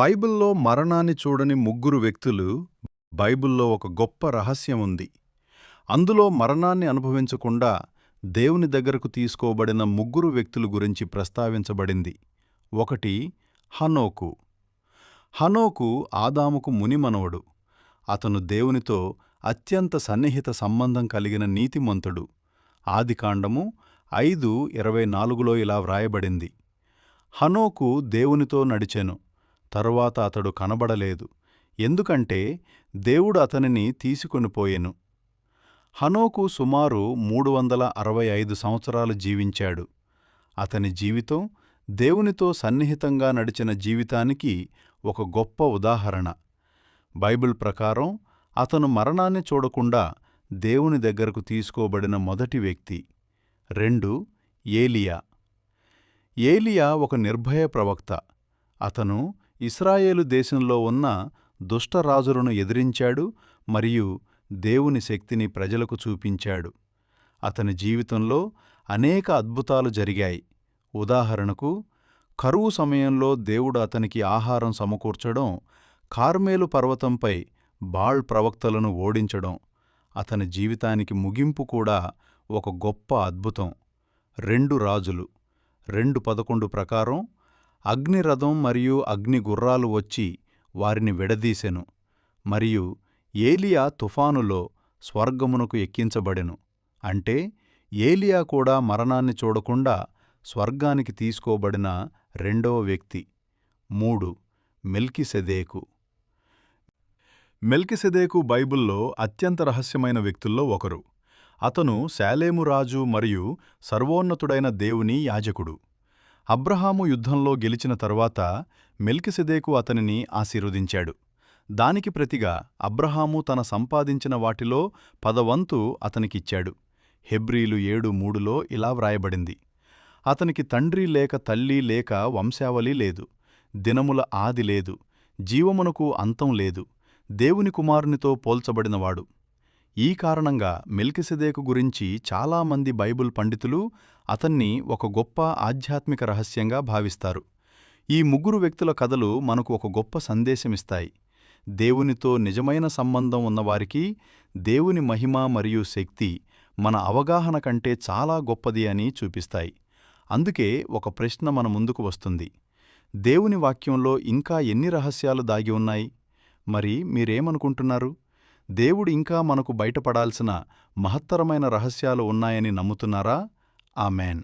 బైబిల్లో మరణాన్ని చూడని ముగ్గురు వ్యక్తులు. బైబిల్లో ఒక గొప్ప రహస్యం ఉంది. అందులో మరణాన్ని అనుభవించకుండా దేవుని దగ్గరకు తీసుకోబడిన ముగ్గురు వ్యక్తుల గురించి ప్రస్తావించబడింది. ఒకటి హనోకు. హనోకు ఆదాముకు మునిమనవడు. అతను దేవునితో అత్యంత సన్నిహిత సంబంధం కలిగిన నీతిమంతుడు. ఆదికాండము 5:24లో ఇలా వ్రాయబడింది: హనోకు దేవునితో నడిచెను, తరువాత అతడు కనబడలేదు, ఎందుకంటే దేవుడు అతనిని తీసుకొనిపోయెను. హనోకు సుమారు 365 సంవత్సరాలు జీవించాడు. అతని జీవితం దేవునితో సన్నిహితంగా నడిచిన జీవితానికి ఒక గొప్ప ఉదాహరణ. బైబిల్ ప్రకారం అతను మరణాన్ని చూడకుండా దేవుని దగ్గరకు తీసుకోబడిన మొదటి వ్యక్తి. 2 ఏలియా. ఏలియా ఒక నిర్భయ ప్రవక్త. అతను ఇశ్రాయేలు దేశంలో ఉన్న దుష్టరాజులను ఎదిరించాడు మరియు దేవుని శక్తిని ప్రజలకు చూపించాడు. అతని జీవితంలో అనేక అద్భుతాలు జరిగాయి. ఉదాహరణకు, కరువు సమయంలో దేవుడు అతనికి ఆహారం సమకూర్చడం, కార్మెలు పర్వతంపై బాళ్ ప్రవక్తలను ఓడించడం. అతని జీవితానికి ముగింపు కూడా ఒక గొప్ప అద్భుతం. 2 రాజులు 2:11 ప్రకారం అగ్నిరథం మరియు అగ్నిగుర్రాలు వచ్చి వారిని విడదీసెను, మరియు ఏలియా తుఫానులో స్వర్గమునకు ఎక్కించబడెను. అంటే ఏలియా కూడా మరణాన్ని చూడకుండా స్వర్గానికి తీసుకోబడిన రెండవ వ్యక్తి. 3 మెల్కీసెదెకు. మెల్కీసెదెకు బైబిల్లో అత్యంత రహస్యమైన వ్యక్తుల్లో ఒకరు. అతను శాలేము రాజు మరియు సర్వోన్నతుడైన దేవుని యాజకుడు. అబ్రహాము యుద్ధంలో గెలిచిన తరువాత మెల్కీసెదెకు అతనిని ఆశీర్వదించాడు. దానికి ప్రతిగా అబ్రహాము తన సంపాదించిన వాటిలో 10వ వంతు అతనికిచ్చాడు. హెబ్రీలు 7:3లో ఇలా వ్రాయబడింది: అతనికి తండ్రి లేక తల్లి లేక వంశావళి లేదు, దినముల ఆది లేదు, జీవమునకు అంతం లేదు, దేవుని కుమారునితో పోల్చబడినవాడు. ఈ కారణంగా మెల్కీసెదెకు గురించి చాలామంది బైబిల్ పండితులు అతన్ని ఒక గొప్ప ఆధ్యాత్మిక రహస్యంగా భావిస్తారు. ఈ ముగ్గురు వ్యక్తుల కథలు మనకు ఒక గొప్ప సందేశమిస్తాయి. దేవునితో నిజమైన సంబంధం ఉన్నవారికి దేవుని మహిమ మరియు శక్తి మన అవగాహన కంటే చాలా గొప్పది అని చూపిస్తాయి. అందుకే ఒక ప్రశ్న మన ముందుకు వస్తుంది: దేవుని వాక్యంలో ఇంకా ఎన్ని రహస్యాలు దాగి ఉన్నాయి? మరి మీరేమనుకుంటున్నారు? దేవుడు ఇంకా మనకు బయటపడాల్సిన మహత్తరమైన రహస్యాలు ఉన్నాయని నమ్ముతున్నారా? ఆమేన్.